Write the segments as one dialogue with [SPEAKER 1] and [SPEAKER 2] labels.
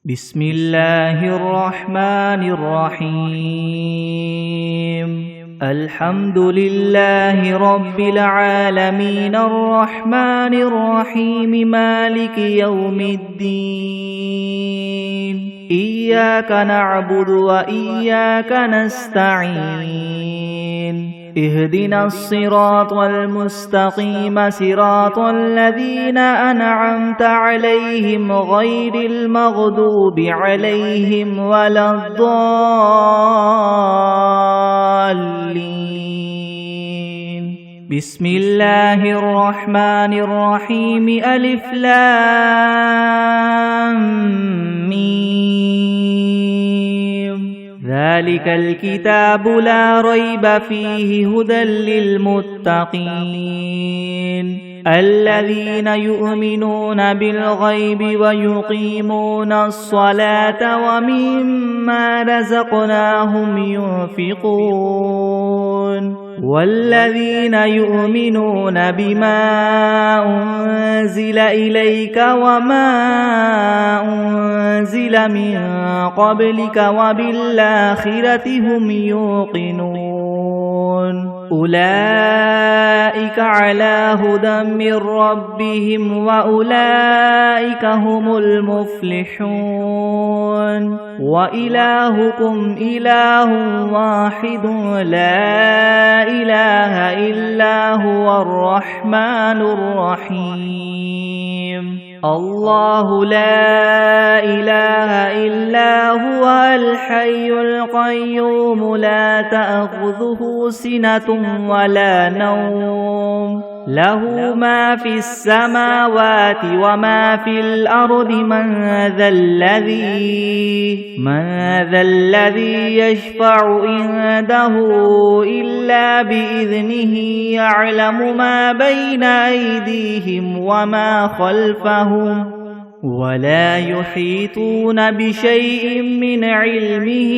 [SPEAKER 1] بسم الله الرحمن الرحيم الحمد لله رب العالمين الرحمن الرحيم مالك يوم الدين إياك نعبد وإياك نستعين اهدنا الصراط المستقيم صراط الذين أنعمت عليهم غير المغضوب عليهم ولا الضالين بسم الله الرحمن الرحيم ألف لام ميم ذلك الكتاب لا ريب فيه هدى للمتقين الذين يؤمنون بالغيب ويقيمون الصلاة ومما رزقناهم ينفقون والذين يؤمنون بما أنزل إليك وما أنزل من قبلك وبالآخرة هم يوقنون أولئك على هدى من ربهم وأولئك هم المفلحون وإلهكم إله واحد لا إله إلا هو الرحمن الرحيم الله لا إله إلا هو الحي القيوم لا تأخذه سنة ولا نوم له ما في السماوات وما في الأرض من ذا الذي يشفع عنده إلا بإذنه يعلم ما بين أيديهم وما خلفهم ولا يحيطون بشيء من علمه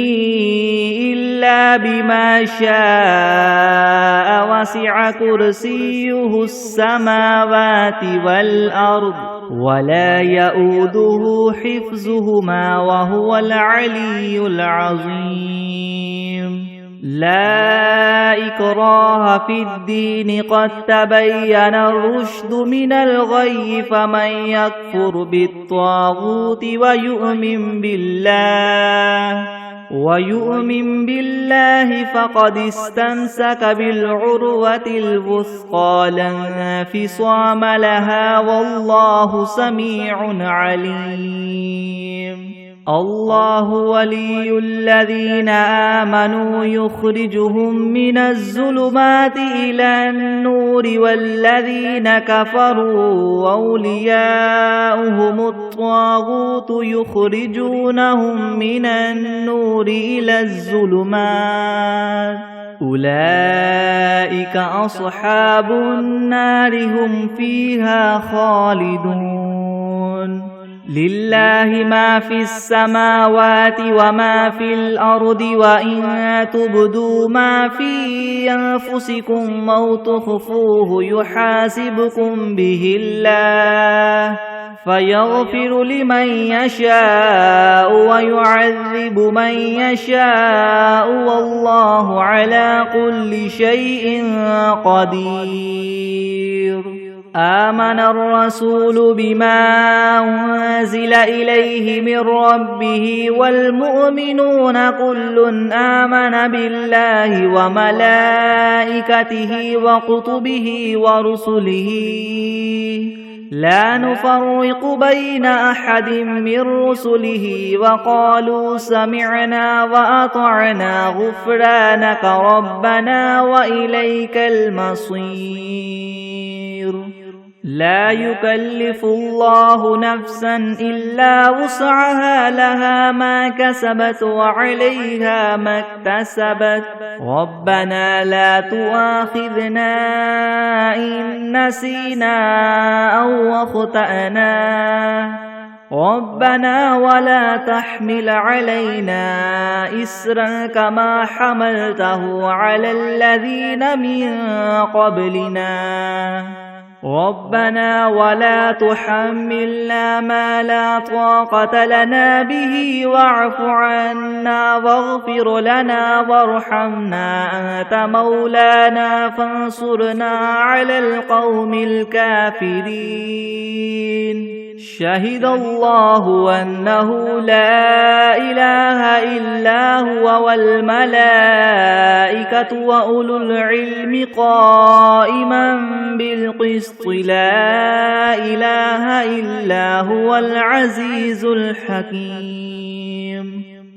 [SPEAKER 1] إلا بما شاء وسع كرسيه السماوات والأرض ولا يؤوده حفظهما وهو العلي العظيم لا إكراه في الدين قد تبين الرشد من الغي فمن يكفر بالطاغوت ويؤمن بالله فقد استمسك بالعروة الوثقى لا انفصام لها والله سميع عليم الله ولي الذين آمنوا يخرجهم من الظلمات إلى النور والذين كفروا أولياؤهم الطاغوت يخرجونهم من النور إلى الظلمات أولئك أصحاب النار هم فيها خالدون لله ما في السماوات وما في الأرض وإن تبدوا ما في أنفسكم أو تخفوه يحاسبكم به الله فيغفر لمن يشاء ويعذب من يشاء والله على كل شيء قدير آمن الرسول بما أنزل إليه من ربه والمؤمنون كل آمن بالله وملائكته وكتبه ورسله لا نفرق بين أحد من رسله وقالوا سمعنا وأطعنا غفرانك ربنا وإليك المصير لا يكلف الله نفسا إلا وسعها لها ما كسبت وعليها ما اكتسبت ربنا لا تؤاخذنا إن نسينا أو أخطأنا ربنا ولا تحمل علينا إسرا كما حملته على الذين من قبلنا ربنا ولا تحملنا ما لا طاقة لنا به واعف عنا واغفر لنا وارحمنا أنت مولانا فانصرنا على القوم الكافرين شهد الله أنه لا إله إلا هو والملائكة وأولو العلم قائما بالقسط لا إله إلا هو العزيز الحكيم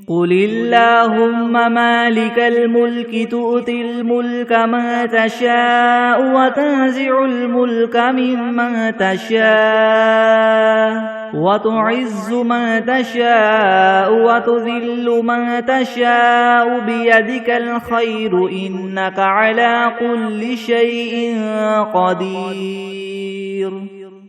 [SPEAKER 1] قل اللهم مالك الملك تؤتي الملك من تشاء وتنزع الملك ممن تشاء وتعز من تشاء وتذل من تشاء بيدك الخير إنك على كل شيء قدير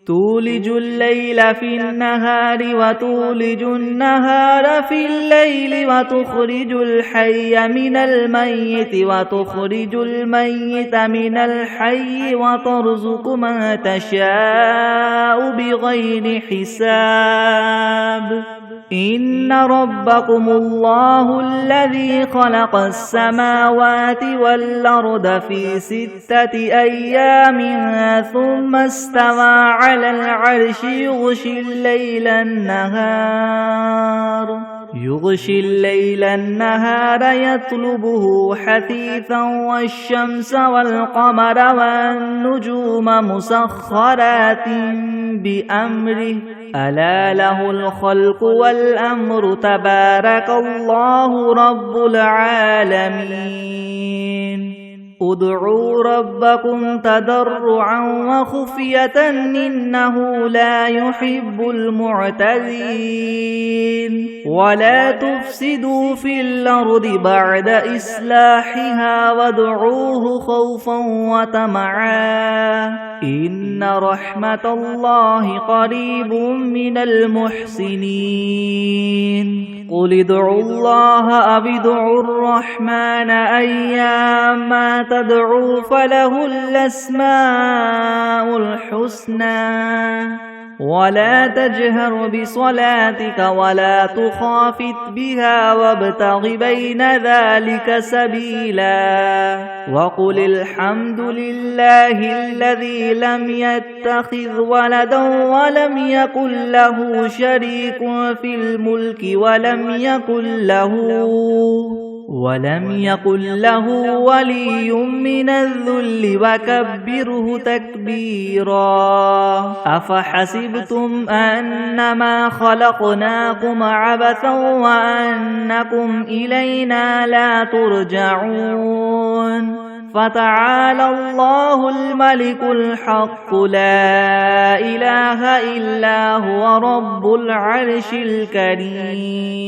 [SPEAKER 1] تولج الليل في النهار وتولج النهار في الليل وتخرج الحي من الميت وتخرج الميت من الحي وترزق من تشاء بغير حساب إن ربكم الله الذي خلق السماوات والأرض في 6 أيام ثم استوى على العرش يغشي الليل النهار يطلبه حثيثا والشمس والقمر والنجوم مسخرات بأمره ألا له الخلق والأمر تبارك الله رب العالمين ادعوا ربكم تضرعا وخفية إنه لا يحب المعتدين ولا تفسدوا في الأرض بعد إصلاحها وادعوه خوفا وطمعا إن رحمة الله قريب من المحسنين قل ادعوا الله أو ادعوا الرحمن أيما تدعوا فله الأسماء الحسنى ولا تجهر بصلاتك ولا تخافت بها وابتغ بين ذلك سبيلا وقل الحمد لله الذي لم يتخذ ولدا ولم يكن له شريك في الملك ولم يكن له ولي من الذل وكبره تكبيرا أفحسبتم أنما خلقناكم عبثا وأنكم إلينا لا ترجعون فتعالى الله الملك الحق لا إله إلا هو رب العرش الكريم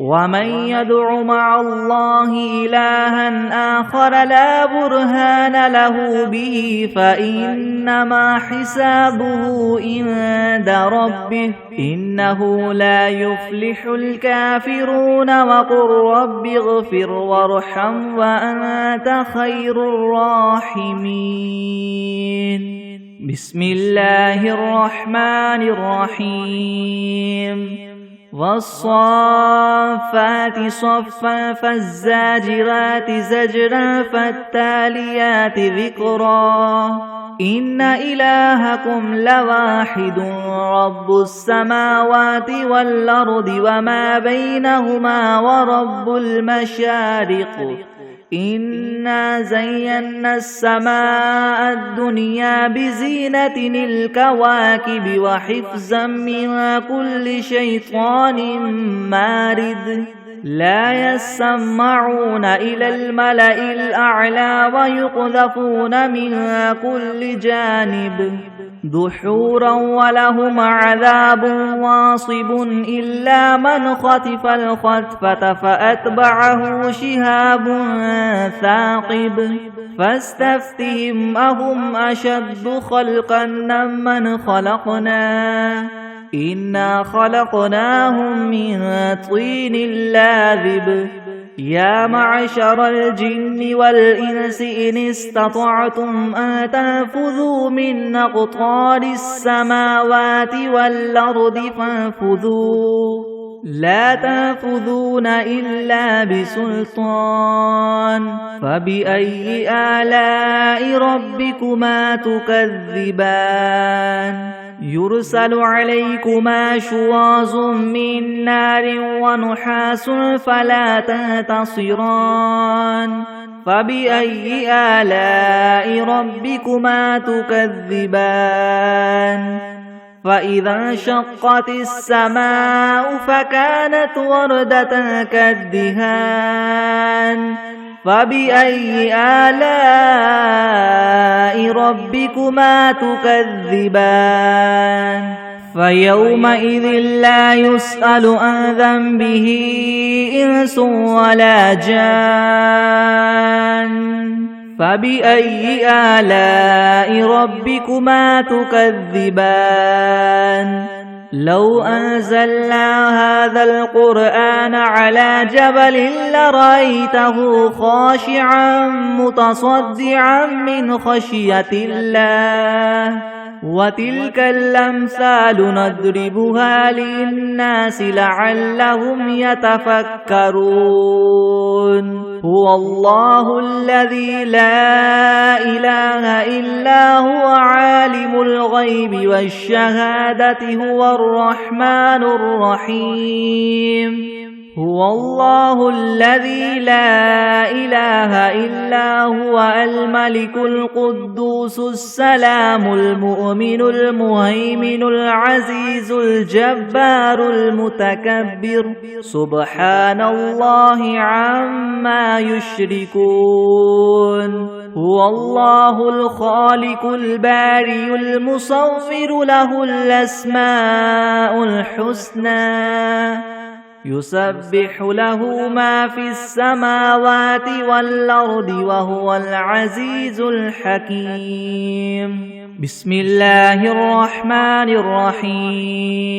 [SPEAKER 1] ومن يدع مع الله إلها آخر لا برهان له به فإنما حسابه عند ربه إنه لا يفلح الكافرون وقل رب اغفر وارحم وأنت خير الراحمين بسم الله الرحمن الرحيم والصافات صفا فالزاجرات زجرا فالتاليات ذكرا إن إلهكم لواحد رب السماوات والأرض وما بينهما ورب المشارق إنا زينا السماء الدنيا بزينة الكواكب وحفظا من كل شيطان مارد لا يسمعون إلى الملأ الأعلى ويقذفون من كل جانب دحورا ولهم عذاب واصب إلا من خطف الخطفة فأتبعه شهاب ثاقب فاستفتهم أهم أشد خلقا ممن خلقنا إنا خلقناهم من طين لاذب يا معشر الجن والإنس إن استطعتم أن تنفذوا من أقطار السماوات والأرض فانفذوا لا تنفذون إلا بسلطان فبأي آلاء ربكما تكذبان يرسل عليكما شواظ من نار ونحاس فلا تنتصران فبأي آلاء ربكما تكذبان فإذا انشقت السماء فكانت وردة كالدهان فبأي آلاء ربكما تكذبان فيومئذ لا يسأل عن ذنبه إنس ولا جان فبأي آلاء ربكما تكذبان لو أنزلنا هذا القرآن على جبل لرأيته خاشعا متصدعا من خشية الله وتلك الأمثال نضربها للناس لعلهم يتفكرون هو الله الذي لا إله إلا هو عالم الغيب والشهادة هو الرحمن الرحيم هو الله الذي لا إله إلا هو الملك القدوس السلام المؤمن المهيمن العزيز الجبار المتكبر سبحان الله عما يشركون هو الله الخالق الباري المصور له الأسماء الحسنى يسبح له ما في السماوات والأرض وهو العزيز الحكيم بسم الله الرحمن الرحيم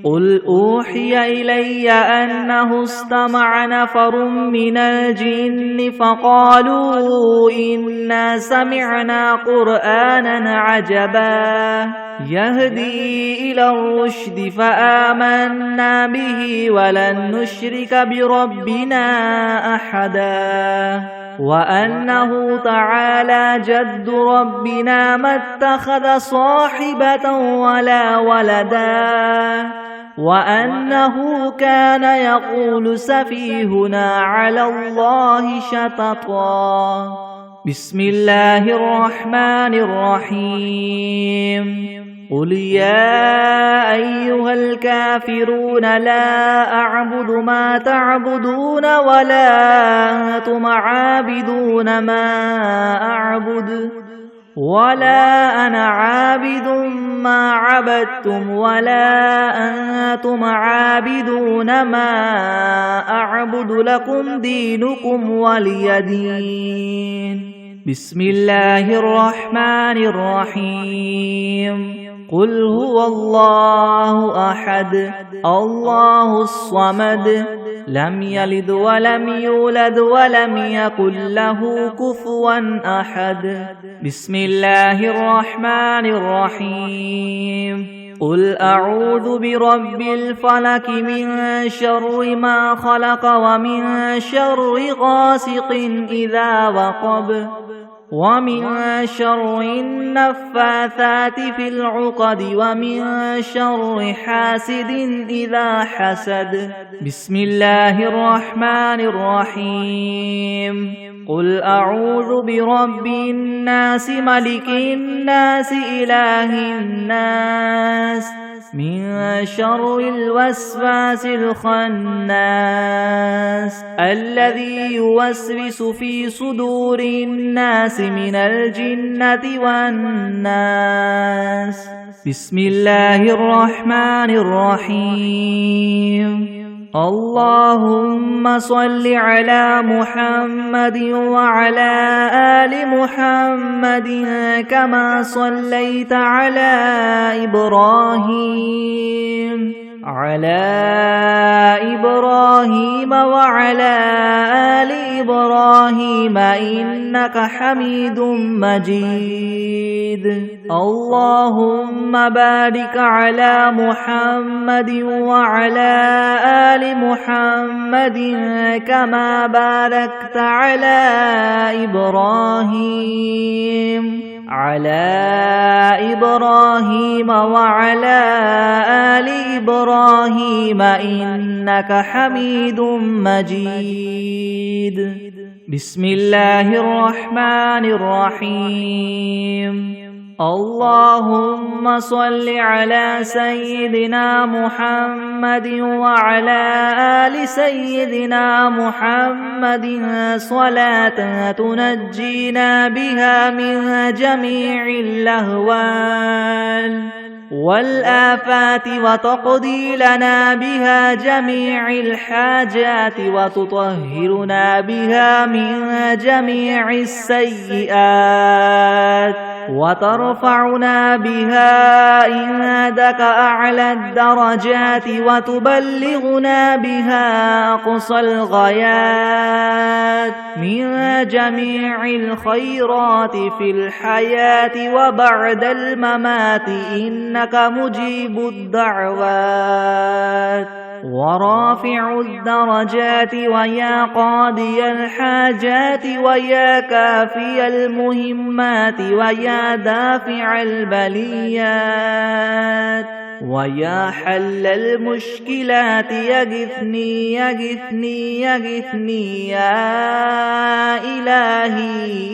[SPEAKER 1] قل أوحي إلي أنه استمع نفر من الجن فقالوا إنا سمعنا قرآنا عجبا يهدي إلى الرشد فآمنا به ولن نشرك بربنا أحدا وأنه تعالى جد ربنا ما اتخذ صاحبة ولا ولدا وأنه كان يقول سفيهنا على الله شططا بسم الله الرحمن الرحيم قل يا أيها الكافرون لا أعبد ما تعبدون ولا أنتم عابدون ما أعبد ولا أنا عابد ما عبدتم ولا أنتم عابدون ما أعبد لكم دينكم ولي دين بسم الله الرحمن الرحيم قل هو الله أحد الله الصمد لم يلد ولم يولد ولم يكن له كفوا أحد بسم الله الرحمن الرحيم قل أعوذ برب الفلك من شر ما خلق ومن شر غاسق إذا وقب ومن شر النفاثات في العقد ومن شر حاسد إذا حسد بسم الله الرحمن الرحيم قل أعوذ برب الناس ملك الناس إله الناس من شر الوسواس الخناس الذي يوسوس في صدور الناس من الجنة والناس بسم الله الرحمن الرحيم اللهم صل على محمد وعلى آل محمد كما صليت على إبراهيم على إبراهيم وعلى آل إبراهيم إنك حميد مجيد اللهم بارك على محمد وعلى آل محمد كما باركت على إبراهيم وعلى آل إبراهيم إنك حميد مجيد بسم الله الرحمن الرحيم اللهم صل على سيدنا محمد وعلى آل سيدنا محمد صلاة تنجينا بها من جميع الأهوال والآفات وتقضي لنا بها جميع الحاجات وتطهرنا بها من جميع السيئات وترفعنا بها عندك أعلى الدرجات وتبلغنا بها أقصى الغايات من جميع الخيرات في الحياة وبعد الممات إنك مجيب الدعوات ورافع الدرجات ويا قاضي الحاجات ويا كافي المهمات ويا دافع البليات ويا حل المشكلات يغثني يغثني يغثني يا إلهي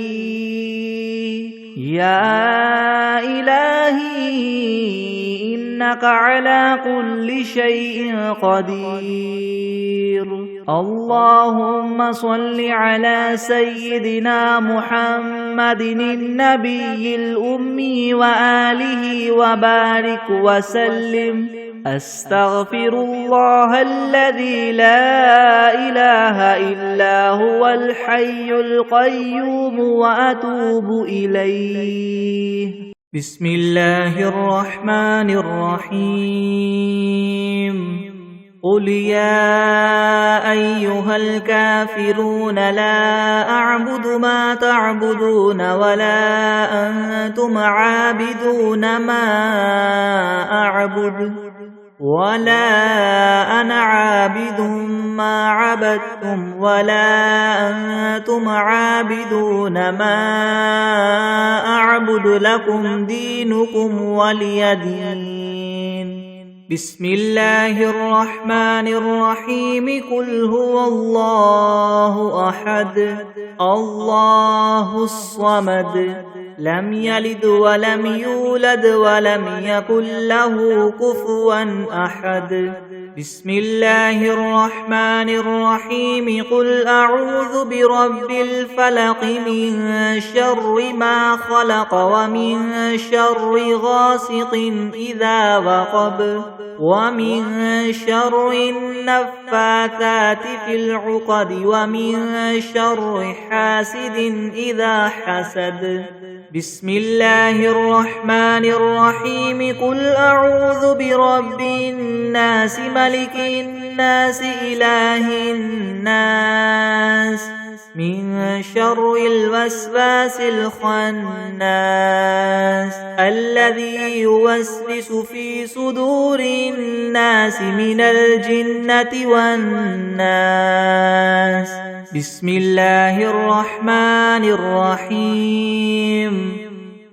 [SPEAKER 1] إنك على كل شيء قدير اللهم صل على سيدنا محمد النبي الأمي وآله وبارك وسلم أستغفر الله الذي لا إله إلا هو الحي القيوم وأتوب إليه بسم الله الرحمن الرحيم قل يا أيها الكافرون لا أعبد ما تعبدون ولا أنتم عابدون ما أعبد ولا أنا عابد ما عبدتم ولا أنتم عابدون ما أعبد لكم دينكم ولي دين بسم الله الرحمن الرحيم قل هو الله أحد الله الصمد لم يلد ولم يولد ولم يكن له كفوا أحد بسم الله الرحمن الرحيم قل أعوذ برب الفلق من شر ما خلق ومن شر غاسق إذا وقب ومن شر النفاثات في العقد ومن شر حاسد إذا حسد بسم الله الرحمن الرحيم قل أعوذ برب الناس ملك الناس إله الناس من شر الوسواس الخناس الذي يوسوس في صدور الناس من الجنة والناس بسم الله الرحمن الرحيم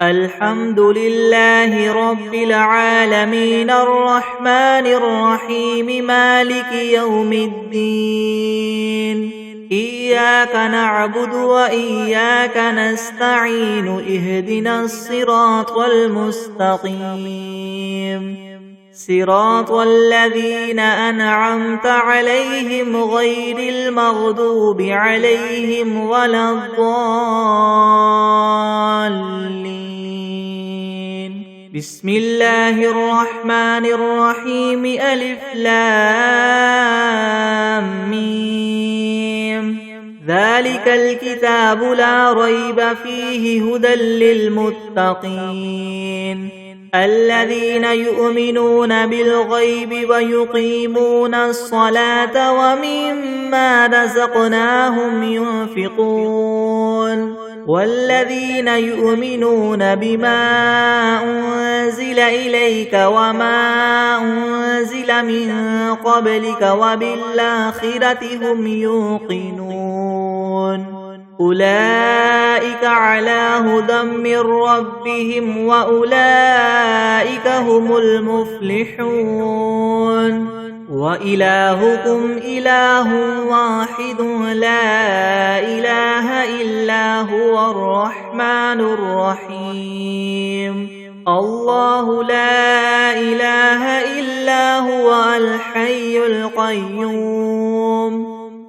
[SPEAKER 1] الحمد لله رب العالمين الرحمن الرحيم مالك يوم الدين إياك نعبد وإياك نستعين اهدنا الصراط المستقيم صراط الذين أنعمت عليهم غير المغضوب عليهم ولا الضالين بسم الله الرحمن الرحيم ألف لام ميم ذلك الكتاب لا ريب فيه هدى للمتقين الذين يؤمنون بالغيب ويقيمون الصلاة ومما رزقناهم ينفقون والذين يؤمنون بما أنزل إليك وما أنزل من قبلك وبالآخرة هم يوقنون أولئك على هدى من ربهم وأولئك هم المفلحون وإلهكم إله واحد لا إله إلا هو الرحمن الرحيم الله لا إله إلا هو الحي القيوم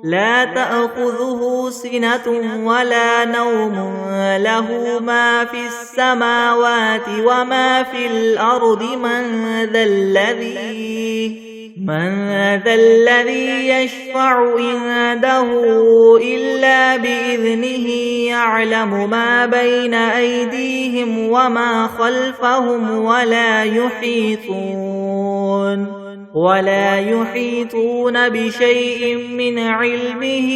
[SPEAKER 1] لا تأخذه سنة ولا نوم له ما في السماوات وما في الأرض من ذا الذي يشفع عنده إلا بإذنه يعلم ما بين أيديهم وما خلفهم ولا يحيطون بشيء من علمه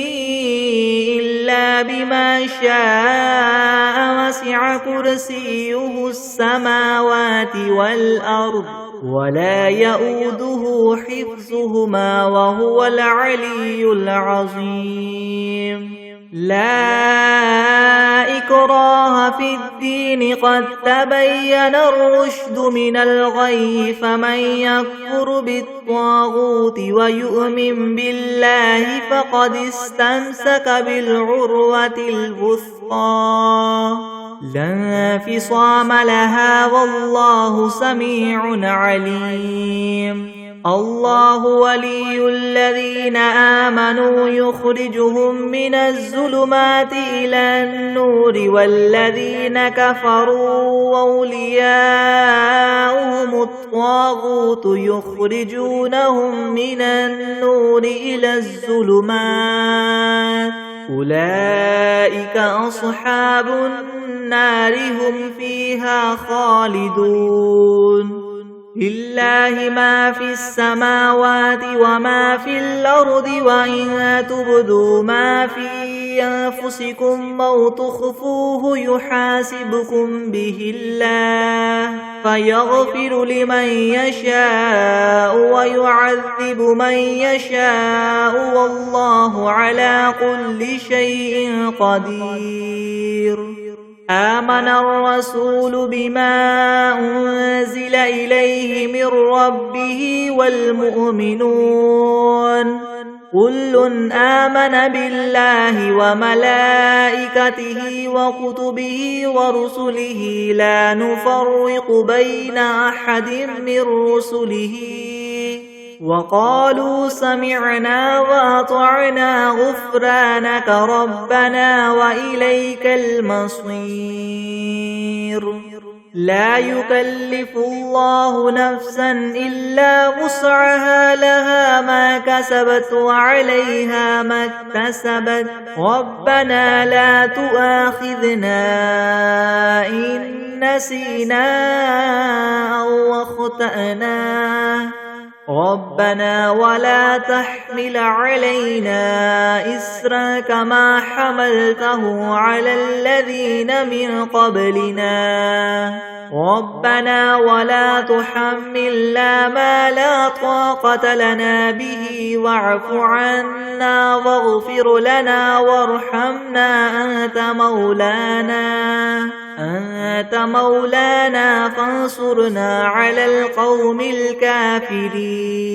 [SPEAKER 1] إلا بما شاء وسع كرسيه السماوات والأرض ولا يؤوده حفظهما وهو العلي العظيم لا إكراه في الدين قد تبين الرشد من الغي فمن يكفر بالطاغوت ويؤمن بالله فقد استمسك بالعروة الوثقى لا انفصام لها والله سميع عليم الله ولي الذين آمنوا يخرجهم من الظلمات إلى النور والذين كفروا أولياؤهم الطاغوت يخرجونهم من النور إلى الظلمات أولئك أصحاب النار هم فيها خالدون لله ما في السماوات وما في الأرض وإن تبدوا ما في أنفسكم أو تخفوه يحاسبكم به الله فيغفر لمن يشاء ويعذب من يشاء والله على كل شيء قدير آمن الرسول بما أنزل إليه من ربه والمؤمنون كل آمن بالله وملائكته وكتبه ورسله لا نفرق بين أحد من رسله وقالوا سمعنا وأطعنا غفرانك ربنا وإليك المصير لا يكلف الله نفسا إلا وسعها لها ما كسبت وعليها ما اكتسبت ربنا لا تؤاخذنا إن نسينا أو أخطأنا ربنا ولا تحمل علينا إسرا كما حملته على الذين من قبلنا ربنا ولا تحملنا ما لا طاقة لنا به واعف عنا واغفر لنا وارحمنا أنت مولانا فانصرنا على القوم الكافرين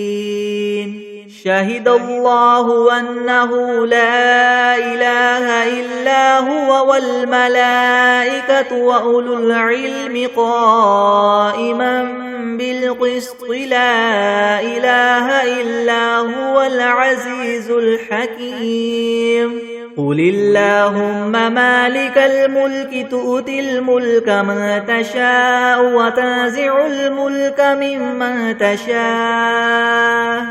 [SPEAKER 1] شهد الله أنه لا إله إلا هو والملائكة وأولو العلم قائما بالقسط لا إله إلا هو العزيز الحكيم قل اللهم مالك الملك تؤتي الملك من تشاء وتنزع الملك ممن تشاء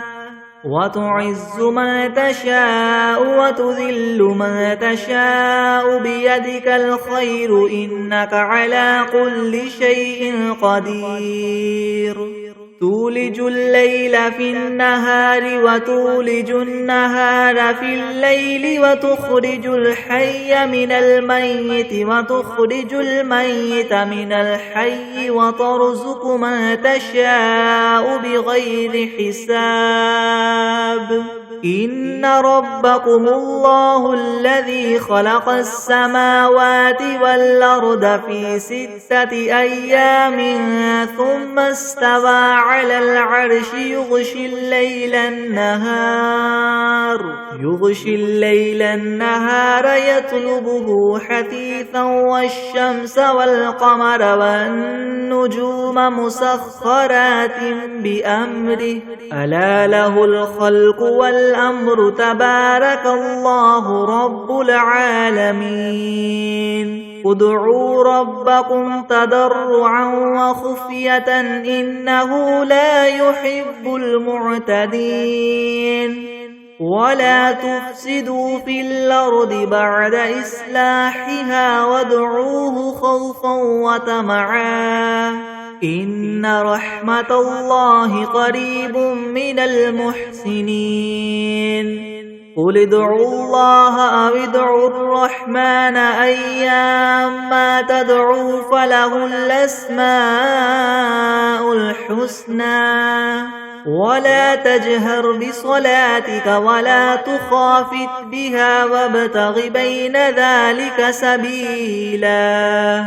[SPEAKER 1] وتعز من تشاء وتذل من تشاء بيدك الخير إنك على كل شيء قدير تولج الليل في النهار وتولج النهار في الليل وتخرج الحي من الميت وتخرج الميت من الحي وترزق من تشاء بغير حساب إن ربكم الله الذي خلق السماوات والأرض في 6 أيام ثم استوى على العرش يغشي الليل النهار يطلبه حثيثا والشمس والقمر والنجوم مسخرات بأمره ألا له الخلق والأمر تبارك الله رب العالمين ادعوا ربكم تضرعا وخفية إنه لا يحب المعتدين ولا تفسدوا في الأرض بعد إصلاحها وادعوه خوفا وطمعا إن رحمة الله قريب من المحسنين قل ادعوا الله أو ادعوا الرحمن أيما تدعوا فله الأسماء الحسنى ولا تجهر بصلاتك ولا تخافت بها وابتغ بين ذلك سبيلا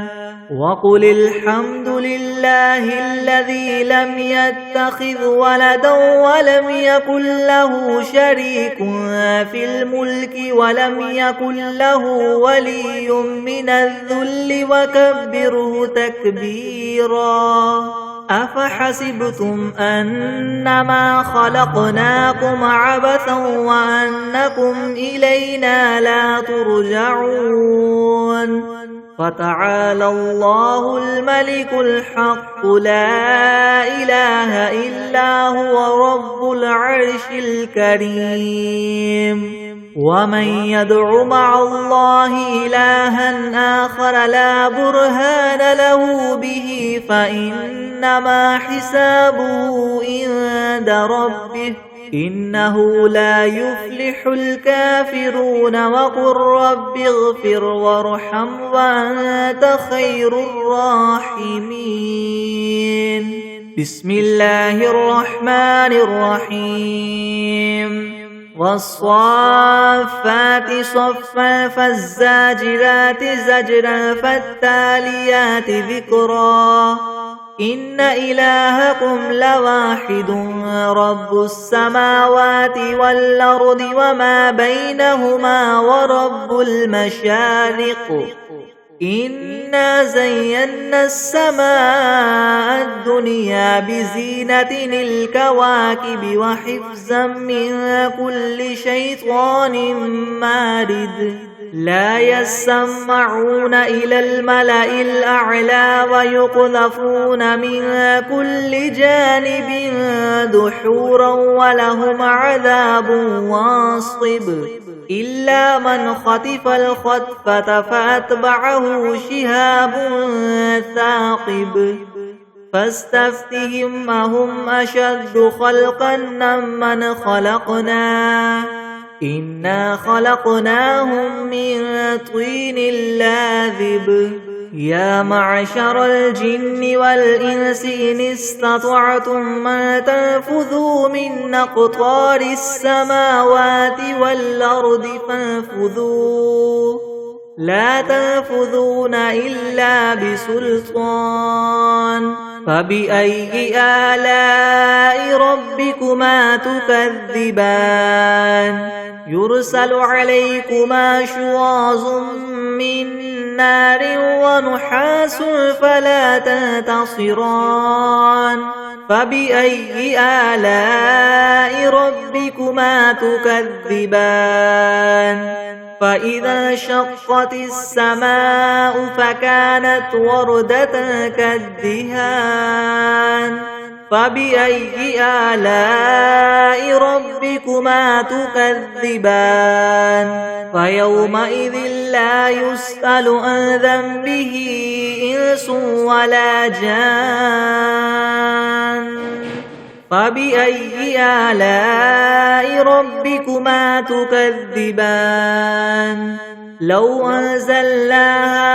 [SPEAKER 1] وقل الحمد لله الذي لم يتخذ ولدا ولم يكن له شريك في الملك ولم يكن له ولي من الذل وكبره تكبيرا أفحسبتم أنما خلقناكم عبثا وأنكم إلينا لا ترجعون فتعالى الله الملك الحق لا إله إلا هو رب العرش الكريم ومن يدع مع الله إلها آخر لا برهان له به فإنما حسابه عند ربه إنه لا يفلح الكافرون وقل رب اغفر وارحم وأنت خير الراحمين بسم الله الرحمن الرحيم والصافات صفا فالزاجرات زجرا فالتاليات ذكرا إن إلهكم لواحد رب السماوات والأرض وما بينهما ورب المشارق إنا زينا السماء الدنيا بزينة الكواكب وحفظا من كل شيطان مارد لا يسمعون إلى الملأ الأعلى ويقذفون من كل جانب دحورا ولهم عذاب واصب إلا من خطف الخطفة فأتبعه شهاب ثاقب فاستفتهم أهم أشد خلقا ممن خلقنا إنا خلقناهم من طين لاذب يا معشر الجن والإنس إن استطعتم أن تنفذوا من أقطار السماوات والأرض فانفذوا لا تنفذون إلا بسلطان فبأي آلاء ربكما تكذبان يرسل عليكما شواظ من نار ونحاس فلا تنتصران فبأي آلاء ربكما تكذبان فإذا انشقت السماء فكانت وردة كالدهان فبأي آلاء ربكما تكذبان فيومئذ لا يسأل عن ذنبه إنس ولا جان فبأي آلاء ربكما تكذبان لو أنزلنا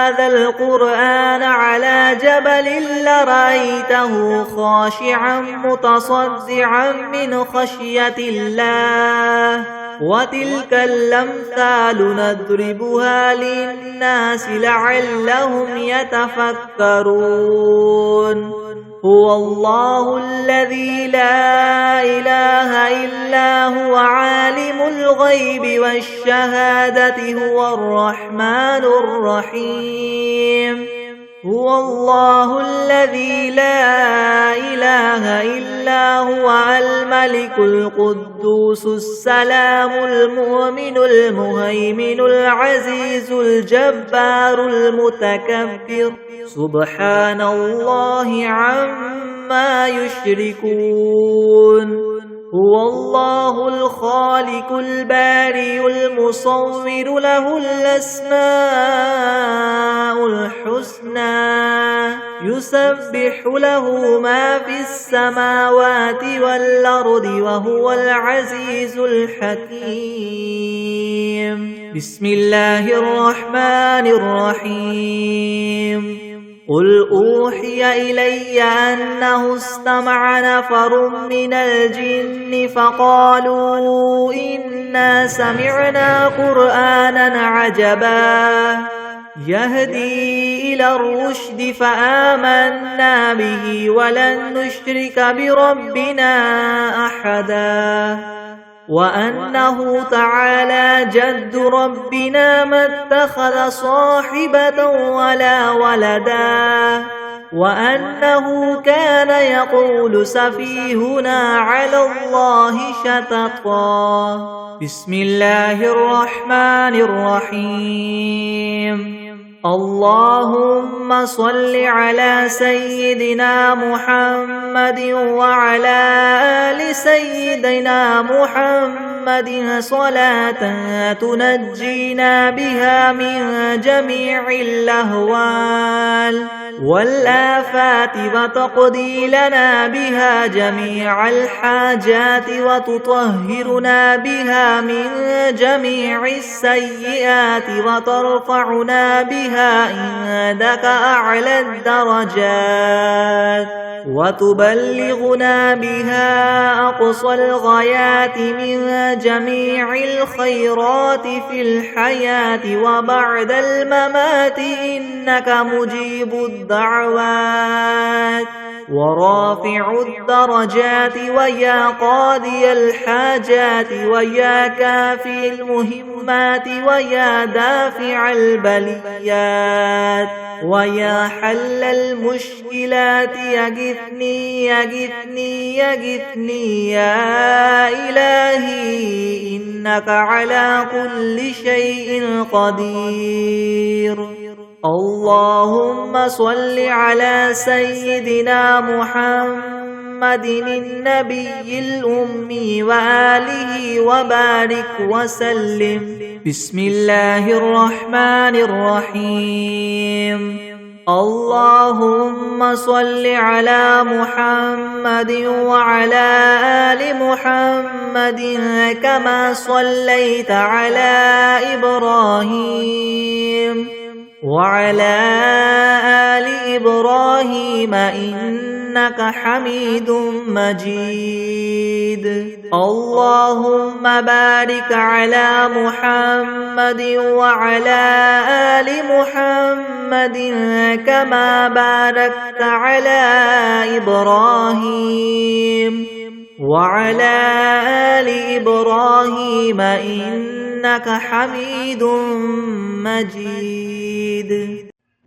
[SPEAKER 1] هذا القرآن على جبل لرأيته خاشعا متصدعا من خشية الله وتلك الأمثال نضربها للناس لعلهم يتفكرون هو الله الذي لا إله إلا هو عالم الغيب والشهادة هو الرحمن الرحيم هو الله الذي لا إله إلا هو الملك القدوس السلام المؤمن المهيمن العزيز الجبار المتكبر سبحان الله عما يشركون هو الله الخالق البارئ المصور له الأسماء الحسنى يسبح له ما في السماوات والأرض وهو العزيز الحكيم بسم الله الرحمن الرحيم قل أوحي إلي أنه استمع نفر من الجن فقالوا إنا سمعنا قرآنا عجبا يهدي إلى الرشد فآمنا به ولن نشرك بربنا أحدا وأنه تعالى جد ربنا ما اتخذ صاحبة ولا ولدا وأنه كان يقول سفيهنا على الله شططا بسم الله الرحمن الرحيم اللهم صل على سيدنا محمد وعلى آل سيدنا محمد صلاة تنجينا بها من جميع الأهوال والآفات وتقضي لنا بها جميع الحاجات وتطهرنا بها من جميع السيئات وترفعنا بها عندك أعلى الدرجات وتبلغنا بها أقصى الغايات من جميع الخيرات في الحياة وبعد الممات إنك مجيب الدعوات ورافع الدرجات ويا قاضي الحاجات ويا كافي المهمات ويا دافع البليات ويا حل المشكلات يغثني يغثني يغثني يا إلهي إنك على كل شيء قدير اللهم صل على سيدنا محمد النبي الأمي وآله وبارك وسلم بسم الله الرحمن الرحيم اللهم صل على محمد وعلى آل محمد كما صليت على إبراهيم وعلى آل إبراهيم إنك حميد مجيد اللهم بارك على محمد وعلى آل محمد كما باركت على إبراهيم وعلى آل إبراهيم إنك حميد مجيد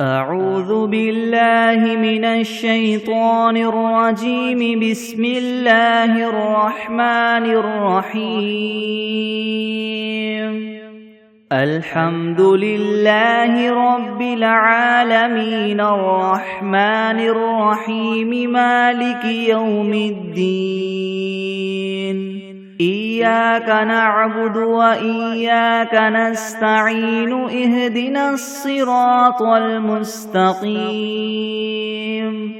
[SPEAKER 1] أعوذ بالله من الشيطان الرجيم بسم الله الرحمن الرحيم الحمد لله رب العالمين الرحمن الرحيم مالك يوم الدين إياك نعبد وإياك نستعين اهدنا الصراط المستقيم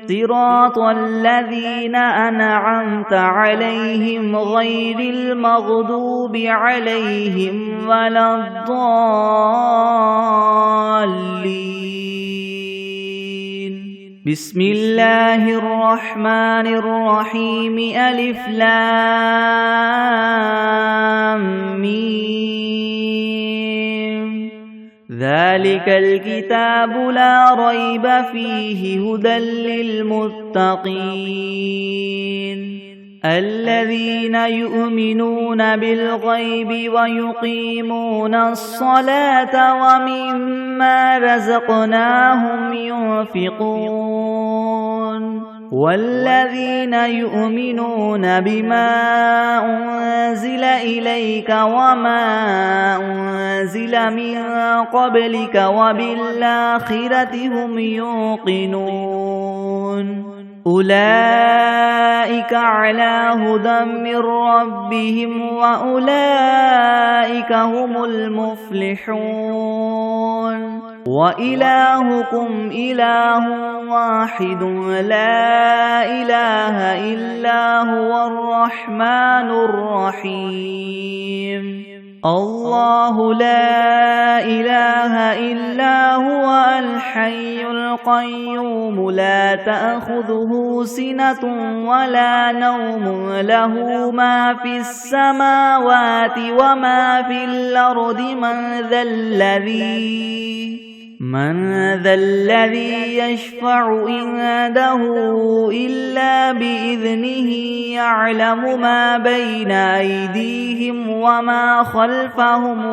[SPEAKER 1] صراط الذين أنعمت عليهم غير المغضوب عليهم ولا الضالين بسم الله الرحمن الرحيم ألف لام ميم ذلك الكتاب لا ريب فيه هدى للمتقين الذين يؤمنون بالغيب ويقيمون الصلاة ومما رزقناهم ينفقون والذين يؤمنون بما أنزل إليك وما أنزل من قبلك وبالآخرة هم يوقنون أولئك على هدى من ربهم وأولئك هم المفلحون وإلهكم إله واحد لا إله إلا هو الرحمن الرحيم الله لا إله إلا هو الحي القيوم لا تأخذه سنة ولا نوم له ما في السماوات وما في الأرض من ذا الذي يشفع عنده إلا بإذنه يعلم ما بين أيديهم وما خلفهم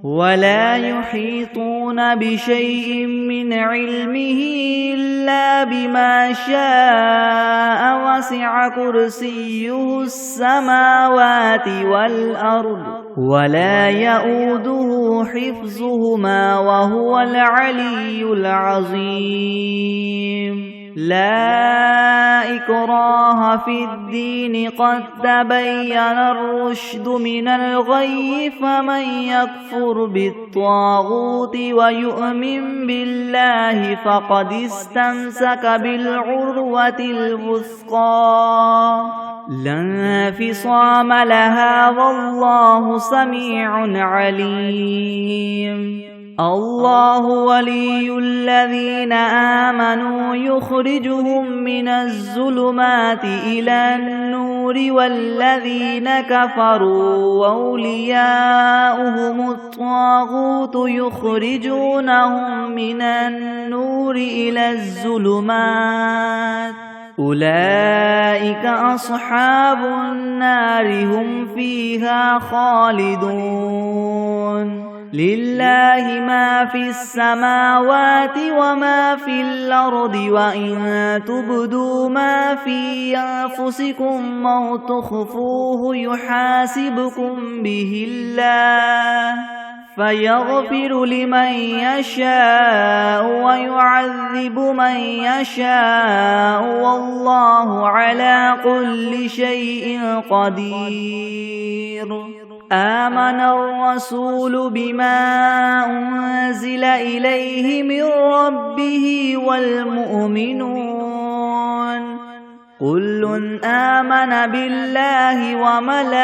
[SPEAKER 1] ولا يحيطون بشيء من علمه إلا بما شاء وسع كرسيه السماوات والأرض ولا يؤوده حفظهما وهو العلي العظيم لا إكراه في الدين قد تبين الرشد من الغي فمن يكفر بالطاغوت ويؤمن بالله فقد استمسك بالعروة الوثقى لا انفصام لها والله سميع عليم الله ولي الذين آمنوا يخرجهم من الظلمات إلى النور والذين كفروا وأولياؤهم الطاغوت يخرجونهم من النور إلى الظلمات أولئك أصحاب النار هم فيها خالدون لله ما في السماوات وما في الأرض وإن تبدوا ما في أنفسكم أو تخفوه يحاسبكم به الله فيغفر لمن يشاء ويعذب من يشاء والله على كل شيء قدير آمن الرسول بما أنزل إليه من ربه والمؤمنون كل آمن بالله وملائكته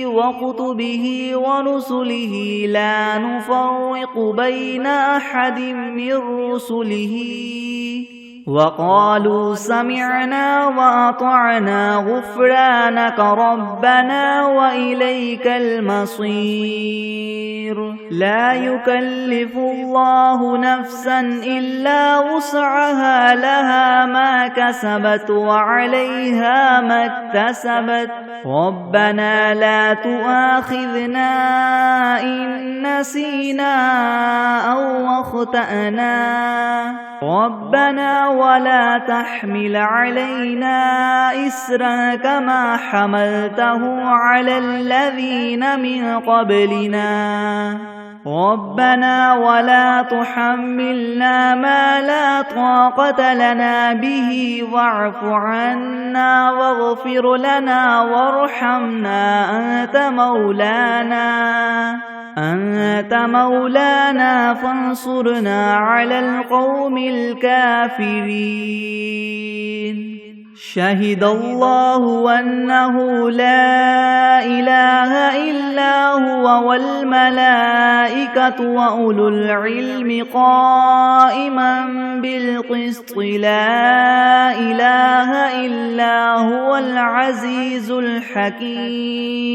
[SPEAKER 1] وكتبه ورسله لا نفرق بين أحد من رسله وقالوا سمعنا وأطعنا غفرانك ربنا وإليك المصير لا يكلف الله نفسا إلا وسعها لها ما كسبت وعليها ما اكتسبت ربنا لا تؤاخذنا إن نسينا أو أخطأنا ربنا ولا تحمل علينا إسرا كما حملته على الذين من قبلنا ربنا ولا تحملنا ما لا طاقة لنا به واعف عنا واغفر لنا وارحمنا أنت مولانا فانصرنا على القوم الكافرين شهد الله أنه لا إله إلا هو والملائكة وأولو العلم قائما بالقسط لا إله إلا هو العزيز الحكيم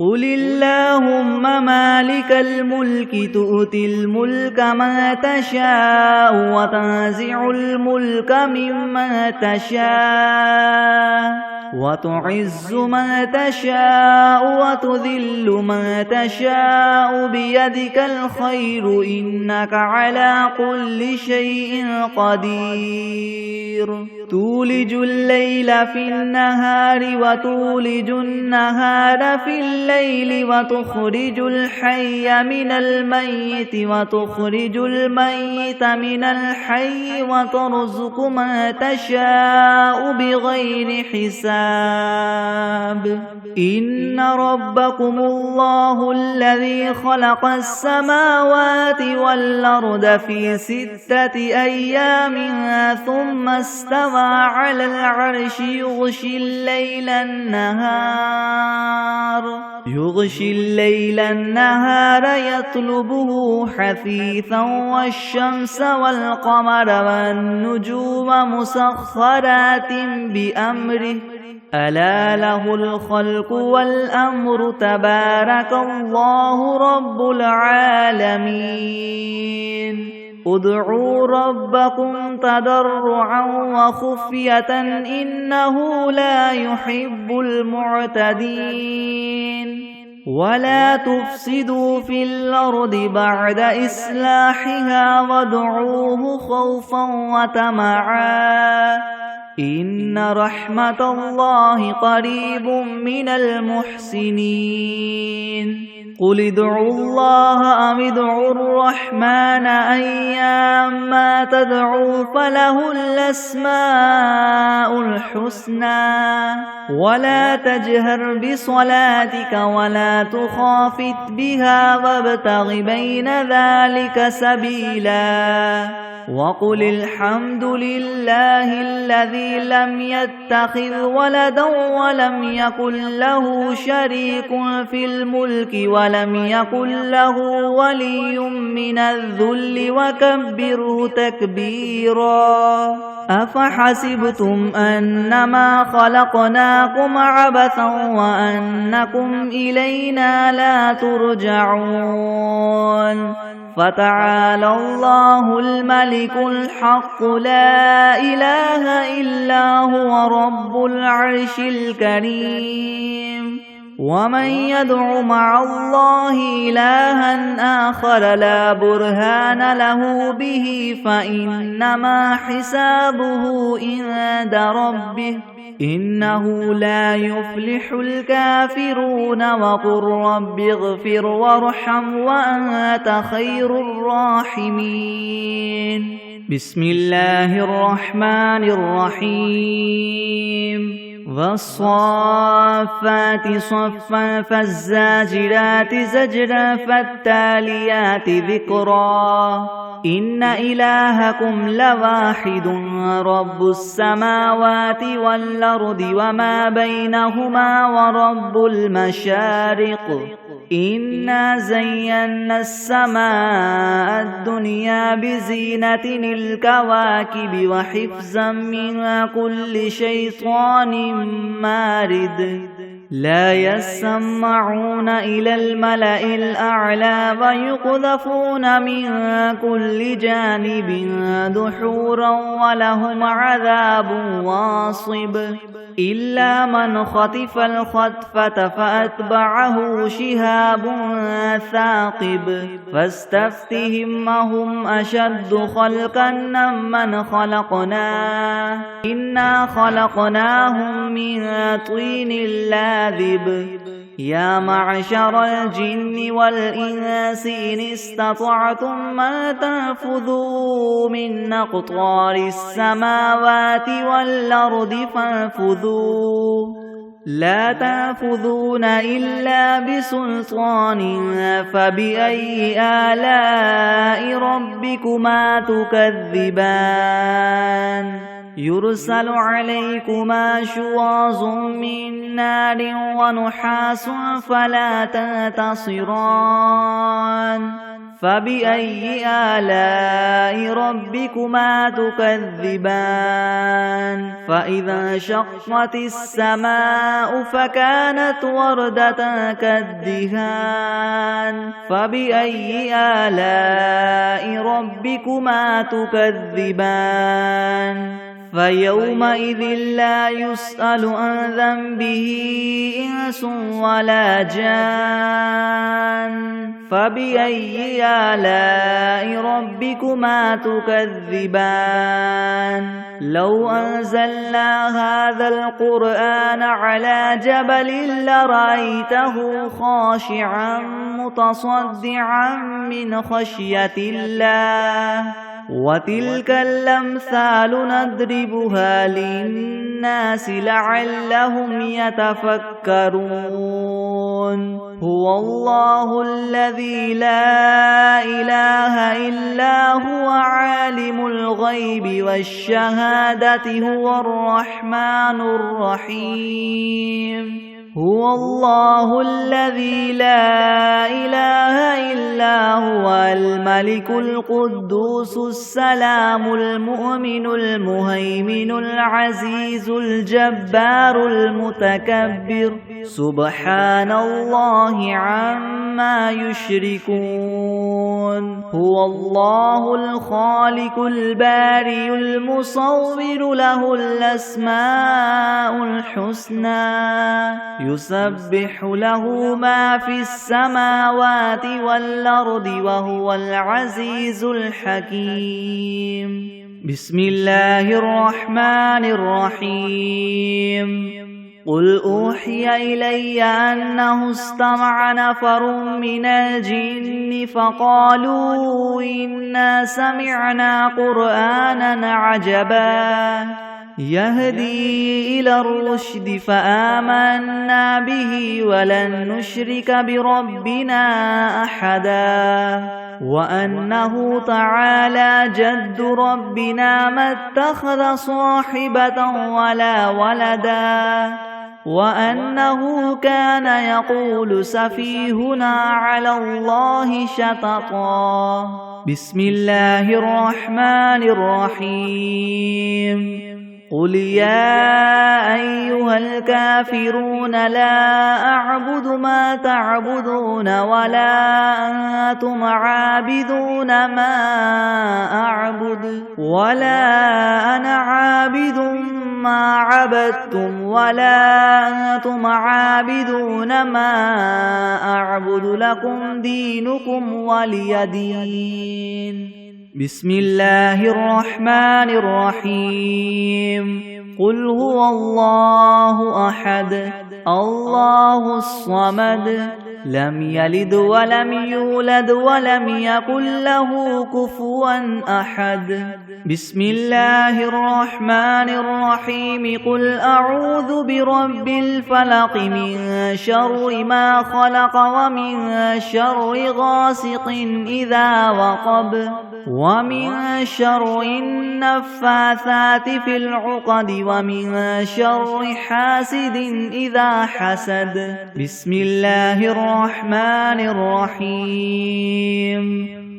[SPEAKER 1] قل اللهم مالك الملك تؤتي الملك من تشاء وتنزع الملك ممن تشاء وتعز من تشاء وتذل من تشاء بيدك الخير إنك على كل شيء قدير تولج الليل في النهار وتولج النهار في الليل وتخرج الحي من الميت وتخرج الميت من الحي وترزق من تشاء بغير حساب إن ربكم الله الذي خلق السماوات والأرض في 6 أيام ثم استوى على العرش يغشي الليل النهار يطلبه حثيثا والشمس والقمر والنجوم مسخرات بأمره ألا له الخلق والأمر تبارك الله رب العالمين ادعوا ربكم تضرعا وخفية إنه لا يحب المعتدين ولا تفسدوا في الأرض بعد إصلاحها وادعوه خوفا وطمعا إن رحمة الله قريب من المحسنين قل ادعوا الله أم ادعوا الرحمن أيما تدعوا فله الأسماء الحسنى ولا تجهر بصلاتك ولا تخافت بها وابتغ بين ذلك سبيلا وقل الحمد لله الذي لم يتخذ ولدا ولم يكن له شريك في الملك ولم يكن له ولي من الذل وكبره تكبيرا أفحسبتم أنما خلقناكم عبثا وأنكم إلينا لا ترجعون فتعالى الله الملك الحق لا إله إلا هو رب العرش الكريم ومن يدع مع الله إلها آخر لا برهان له به فإنما حسابه عند ربه إنه لا يفلح الكافرون وقل رب اغفر وارحم وأنت خير الراحمين بسم الله الرحمن الرحيم والصافات صفا فالزاجرات زجرا فالتاليات ذكرا إن إلهكم لواحد رب السماوات والأرض وما بينهما ورب المشارق إنا زينا السماء الدنيا بزينة الكواكب وحفظا من كل شيطان مارد لا يسمعون إلى الملأ الأعلى ويقذفون من كل جانب دحورا ولهم عذاب واصب إلا من خطف الخطفة فأتبعه شهاب ثاقب فاستفتهم أهم أشد خلقا ممن خلقنا إنا خلقناهم من طين لاذب يا معشر الجن والإنس إن استطعتم أن تنفذوا من أقطار السماوات والأرض فانفذوا لا تنفذون إلا بسلطان فبأي آلاء ربكما تكذبان يرسل عليكما شواظ من نار ونحاس فلا تنتصران فبأي آلاء ربكما تكذبان فإذا انشقت السماء فكانت وردة كالدهان فبأي آلاء ربكما تكذبان فيومئذ لا يسأل عن ذنبه إنس ولا جان فبأي آلاء ربكما تكذبان لو أنزلنا هذا القرآن على جبل لرأيته خاشعا متصدعا من خشية الله وتلك الأمثال نضربها للناس لعلهم يتفكرون هو الله الذي لا إله إلا هو عالم الغيب والشهادة هو الرحمن الرحيم هو الله الذي لا إله إلا هو الملك القدوس السلام المؤمن المهيمن العزيز الجبار المتكبر سبحان الله عما يشركون هو الله الخالق البارئ المصور له الأسماء الحسنى يسبح له ما في السماوات والأرض وهو العزيز الحكيم بسم الله الرحمن الرحيم قل أوحي إلي أنه استمع نفر من الجن فقالوا إنا سمعنا قرآنا عجبا يهدي إلى الرشد فآمنا به ولن نشرك بربنا أحدا وأنه تعالى جد ربنا ما اتخذ صاحبة ولا ولدا وأنه كان يقول سفيهنا على الله شططا بسم الله الرحمن الرحيم قل يا أيها الكافرون لا أعبد ما تعبدون ولا أنتم عابدون ما أعبد ولا أنا عابد ما عبدتم ولا أنتم عابدون ما أعبد لكم دينكم ولي دين بسم الله الرحمن الرحيم قل هو الله أحد الله الصمد لم يلد ولم يولد ولم يكن له كفوا أحد بسم الله الرحمن الرحيم قل أعوذ برب الفلق من شر ما خلق ومن شر غاسق إذا وقب ومن شر النفاثات في العقد ومن شر حاسد إذا حسد بسم الله الرحمن الرحيم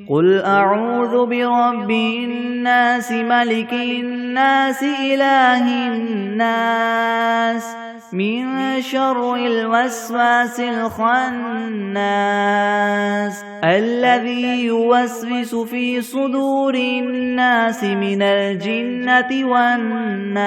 [SPEAKER 1] قل أعوذ برب الناس ملك الناس إله الناس من شر الوسواس الخناس الذي يوسوس في صدور الناس من الجنة والناس.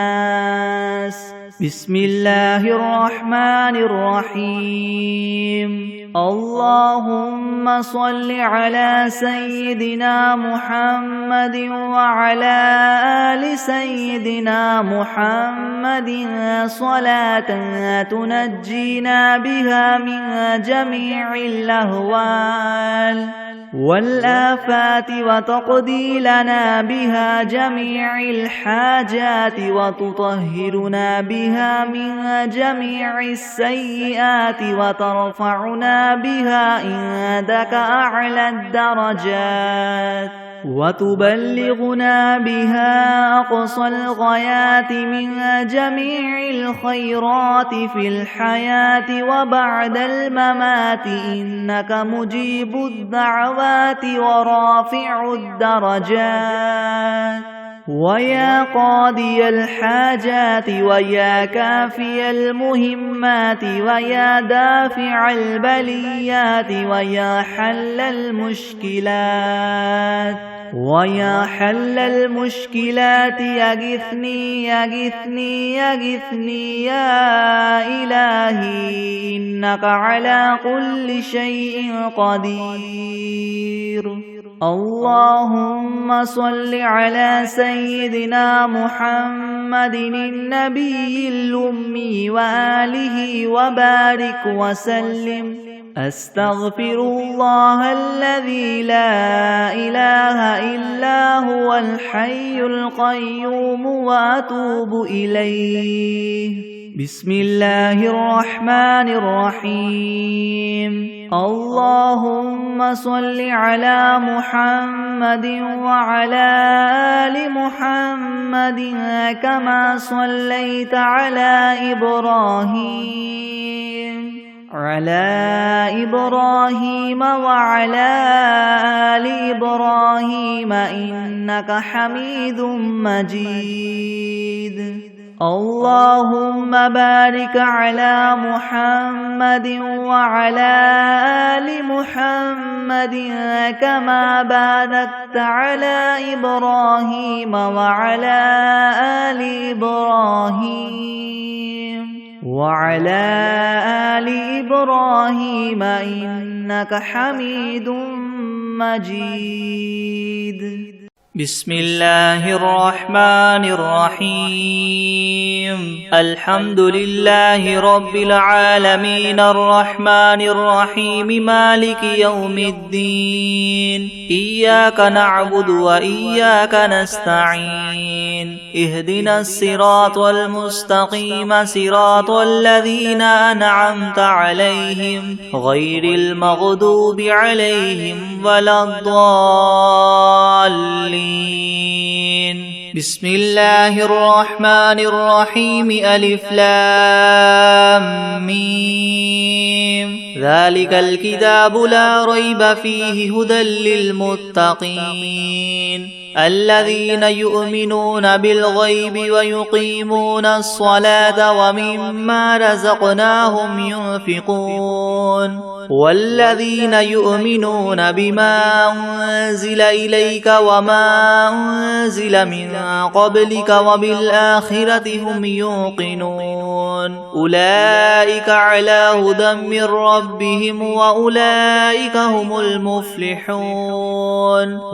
[SPEAKER 1] بسم الله الرحمن الرحيم. اللهم صل على سيدنا محمد وعلى آل سيدنا محمد صلاة تنجينا بها من جميع الأهوال والآفات وتقضي لنا بها جميع الحاجات وتطهرنا بها من جميع السيئات وترفعنا بها عندك أعلى الدرجات وتبلغنا بها أقصى الغايات من جميع الخيرات في الحياة وبعد الممات إنك مجيب الدعوات ورافع الدرجات ويا قاضي الحاجات ويا كافي المهمات ويا دافع البليات ويا حل المشكلات يغثني يغثني يغثني يا إلهي إنك على كل شيء قدير. اللهم صل على سيدنا محمد النبي الأمي وآله وبارك وسلم. أستغفر الله الذي لا إله إلا هو الحي القيوم وأتوب إليه. بسم الله الرحمن الرحيم. اللهم صل على محمد وعلى آل محمد كما صليت على إبراهيم وعلى آل إبراهيم إنك حميد مجيد. اللهم بارك على محمد وعلى آل محمد كما باركت على إبراهيم وعلى آل إبراهيم إنك حميد مجيد. بسم الله الرحمن الرحيم. الحمد لله رب العالمين الرحمن الرحيم مالك يوم الدين. إياك نعبد وإياك نستعين. اهدنا الصراط المستقيم صراط الذين أنعمت عليهم غير المغضوب عليهم ولا الضالين. بسم الله الرحمن الرحيم. ألف لام ميم. ذلك الكتاب لا ريب فيه هدى للمتقين الذين يؤمنون بالغيب ويقيمون الصلاة ومما رزقناهم ينفقون والذين يؤمنون بما أنزل إليك وما أنزل من قبلك وبالآخرة هم يوقنون أولئك على هدى من ربهم وأولئك هم المفلحون.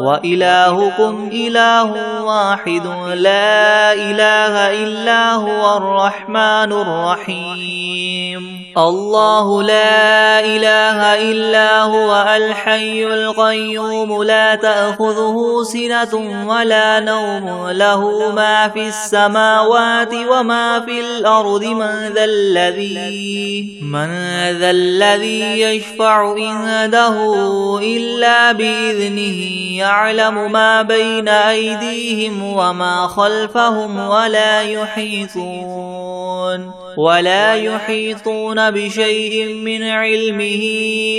[SPEAKER 1] وإلهكم إله واحد لا إله إلا هو الرحمن الرحيم. الله لا إله إلا هو الحي القيوم لا تأخذه سنة ولا نوم له ما في السماوات وما في الأرض. من ذا الذي يشفع عنده إلا بإذنه يعلم ما بين أيديهم وما خلفهم ولا يحيطون ولا يحيطون بشيء من علمه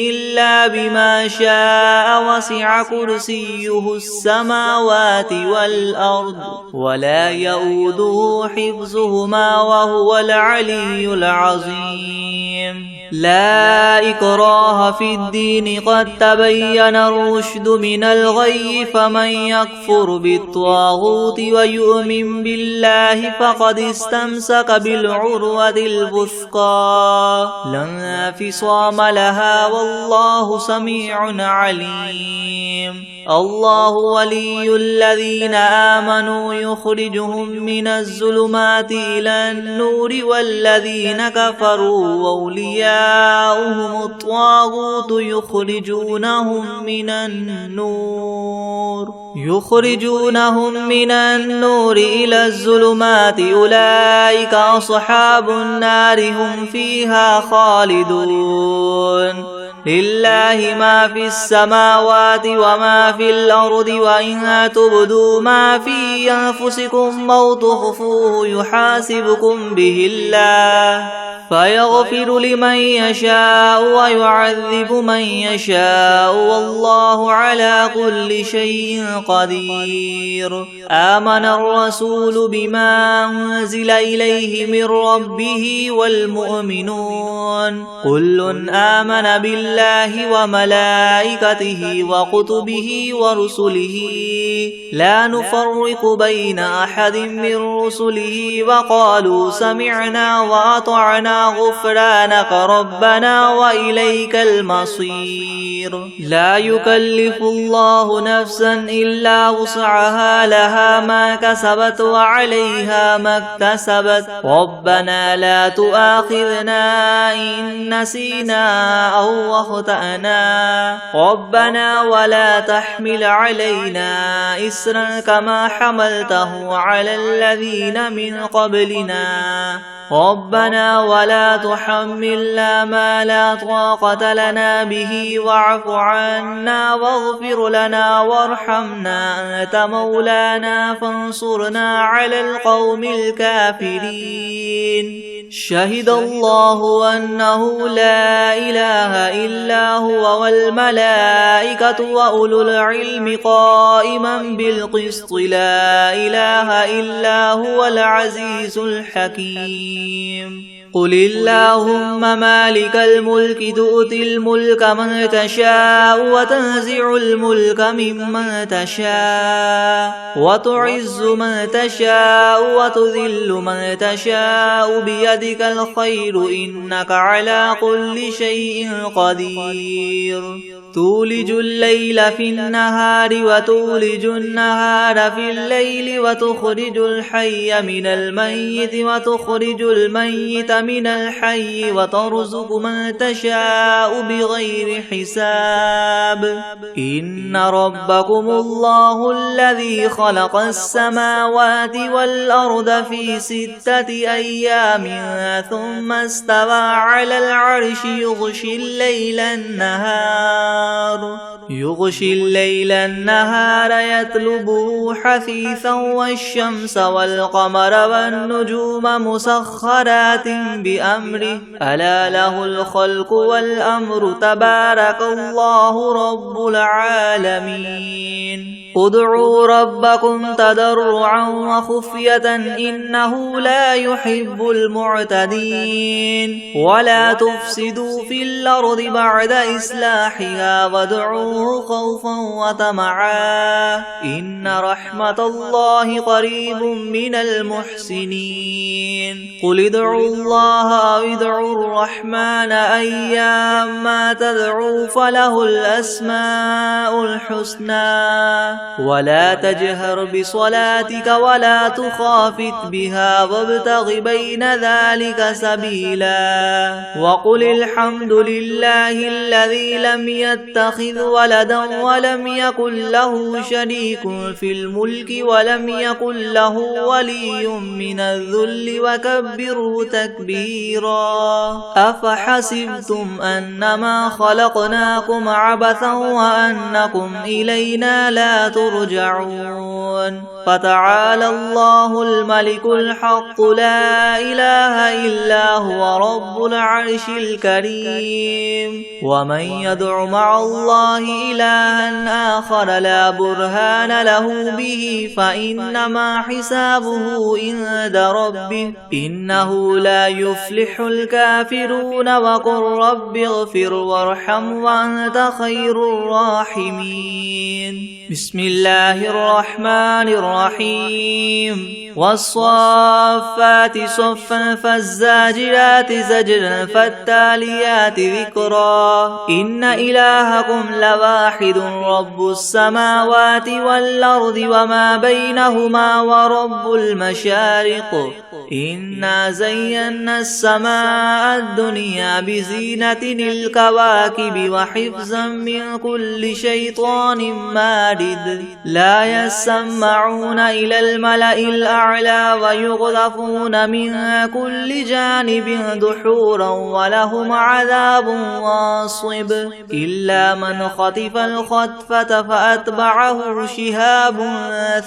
[SPEAKER 1] إلا بما شاء وسع كرسيه السماوات والأرض ولا يؤوده حفظهما وهو العلي العظيم لا إكراه في الدين قد تبين الرشد من الغي فمن يكفر بالطاغوت ويؤمن بالله فقد استمسك بالعروة الوثقى لا انفصام لها والله سميع عليم الله ولي الذين آمنوا يخرجهم من الظلمات إلى النور والذين كفروا أولياؤهم الطاغوت يخرجونهم من النور إلى الظلمات أولئك أصحاب النار هم فيها خالدون لله ما في السماوات وما في الأرض وإن تبدوا ما في أنفسكم أو تخفوه يحاسبكم به الله فيغفر لمن يشاء ويعذب من يشاء والله على كل شيء قدير آمن الرسول بما أنزل إليه من ربه والمؤمنون كل آمن بالله وملائكته وكتبه ورسله لا نفرق بين أحد من رسله وقالوا سمعنا وأطعنا غفرانك ربنا وإليك المصير لا يكلف الله نفسا إلا وسعها لها ما كسبت وعليها ما اكتسبت ربنا لا تؤاخذنا إن نسينا أو أخطأنا ربنا ولا تحمل علينا إسرا كما حملته على الذين من قبلنا ربنا ولا تحملنا ما لا طاقة لنا به واعف عنا واغفر لنا وارحمنا أنت مولانا فانصرنا على القوم الكافرين شهد الله أنه لا إله إلا هو والملائكة وأولو العلم قائما بالقسط لا إله إلا هو العزيز الحكيم قل اللهم مالك الملك تؤتي الملك من تشاء وتنزع الملك ممن تشاء وتعز من تشاء وتذل من تشاء بيدك الخير إنك على كل شيء قدير تولج الليل في النهار وتولج النهار في الليل وتخرج الحي من الميت وتخرج الميت من الحي وترزق من تشاء بغير حساب إن ربكم الله الذي خلق السماوات والأرض في 6 أيام ثم استوى على العرش يغشي الليل النهار يطلبه حثيثا والشمس والقمر والنجوم مسخرات بأمره ألا له الخلق والأمر تبارك الله رب العالمين ادعوا ربكم تضرعا وخفية إنه لا يحب المعتدين ولا تفسدوا في الأرض بعد إصلاحها وادعوه خوفا وطمعا إن رحمة الله قريب من المحسنين قل ادعوا الله أو ادعوا الرحمن أيما تدعوا فله الأسماء الحسنى ولا تجهر بصلاتك ولا تخافت بها وابتغ بين ذلك سبيلا وقل الحمد لله الذي لم يتخذ يتخذ ولدا ولم يكن له شريك في الملك ولم يكن له ولي من الذل وكبره تكبيرا أفحسبتم أنما خلقناكم عبثا وأنكم إلينا لا ترجعون فتعالى الله الملك الحق لا إله إلا هو رب العرش الكريم ومن يدع مع الله إلها آخر لا برهان له به فإنما حسابه عند ربه إنه لا يفلح الكافرون وقل رب اغفر وارحم وأنت خير الراحمين بسم الله الرحمن الرحيم والصافات صفا فالزاجرات زجرا فالتاليات ذكرا إن إلهكم لواحد رب السماوات والأرض وما بينهما ورب المشارق إنا زينا السماء الدنيا بزينة الكواكب وحفظا من كل شيطان مارد لا يسمعون إلى الملأ الأعلى ويقذفون من كل جانب دحورا ولهم عذاب واصب إلا من خطف الخطفة فأتبعه شهاب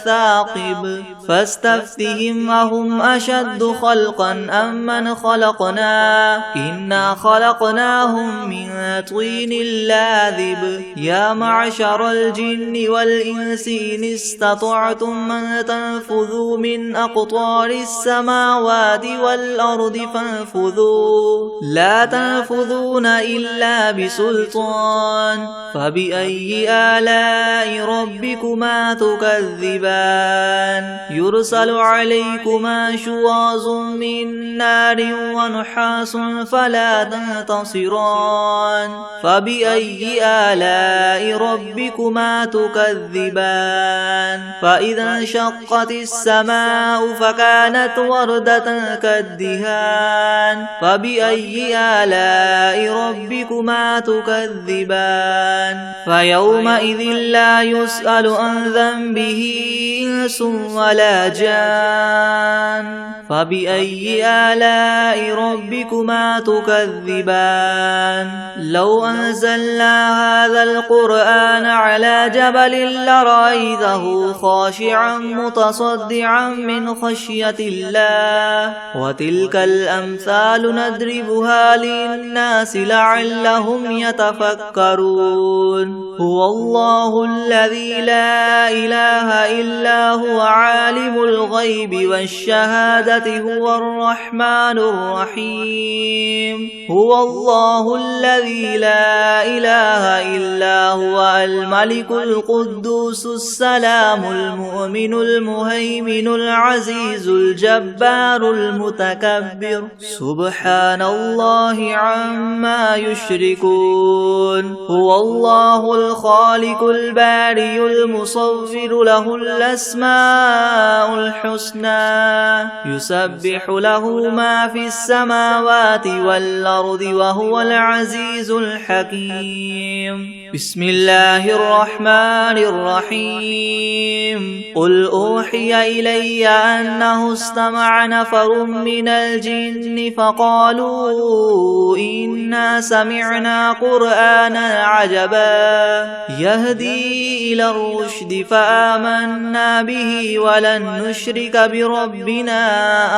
[SPEAKER 1] ثاقب فاستفتهم أهم أشد خلقا أم من خلقنا إنا خلقناهم من طين لاذب يا معشر الجن والإنس إن استطعتم من تنفذوا من أقطار السماوات والأرض فانفذوا لا تنفذون إلا بسلطان فبأي آلاء ربكما تكذبان يرسل عليكما شواظ من نار ونحاس فلا تنتصران فبأي آلاء ربكما تكذبان فإذا انشقت السماء فكانت وردة كالدهان فبأي آلاء ربكما تكذبان فيومئذ لا يسأل عن ذنبه إنس ولا جان فبأي آلاء ربكما تكذبان لو أنزلنا هذا القرآن على جبل لرأيته خاشعا متصدعا من خشية الله وتلك الأمثال نضربها للناس لعلهم يتفكرون هو الله الذي لا إله إلا هو عالم الغيب والشهادة هو الرحمن الرحيم هو الله الذي لا إله إلا هو الملك القدوس السلام المؤمن المهيمن العزيز الجبار المتكبر سبحان الله عما يشركون هو الله الخالق البارئ المصور له الأسماء الحسنى يسبح له ما في السماوات والأرض وهو العزيز الحكيم بسم الله الرحمن الرحيم قل أوحي إلي أنه استمع نفر من الجن فقالوا إنا سمعنا قرآنا عجبا يهدي إلى الرشد فآمنا به ولن نشرك بربنا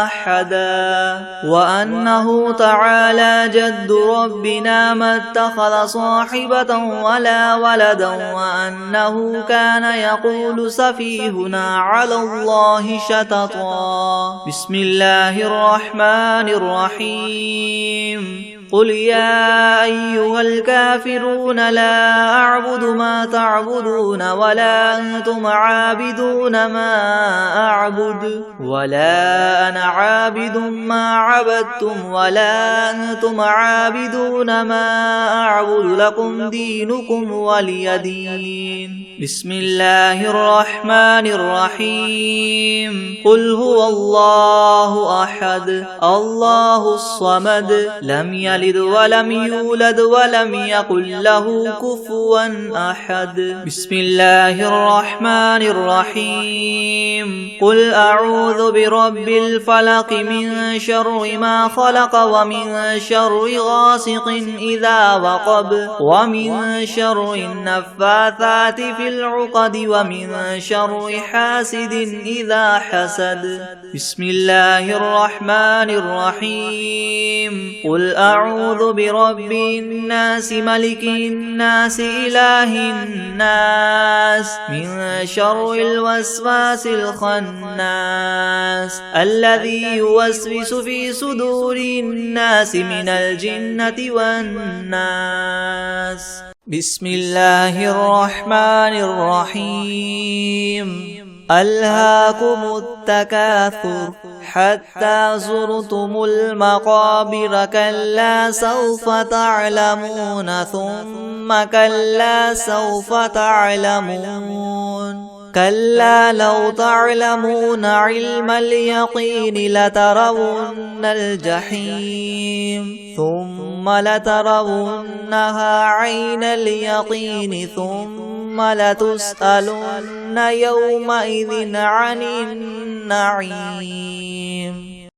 [SPEAKER 1] أحدا وأنه تعالى جد ربنا ما اتخذ صاحبة ولا ولدا وأنه كان يقول سفيهنا على الله شططا بسم الله الرحمن الرحيم قل يا أيها الكافرون لا أعبد ما تعبدون ولا أنتم عابدون ما أعبد ولا أنا عابد ما عبدتم ولا أنتم عابدون ما أعبد لكم دينكم ولي دين بسم الله الرحمن الرحيم قل هو الله أحد الله الصمد لم يلد يلد ولم يولد ولم يكن له كفوا أحد. بسم الله الرحمن الرحيم. قل أعوذ برب الفلق من شر ما خلق ومن شر غاسق إذا وقب ومن شر النفاثات في العقد ومن شر حاسد إذا حسد. بسم الله الرحمن الرحيم. قل أعوذ برب الناس ملك الناس إله الناس من شر الوسواس الخناس الذي يوسوس في صدور الناس من الجنة والناس. بسم الله الرحمن الرحيم. ألهاكم التكاثر حتى زرتم المقابر كلا سوف تعلمون ثم كلا سوف تعلمون كلا لو تعلمون علم اليقين لترون الجحيم ثم لترونها عين اليقين ثم لتسألن يومئذ عن النعيم.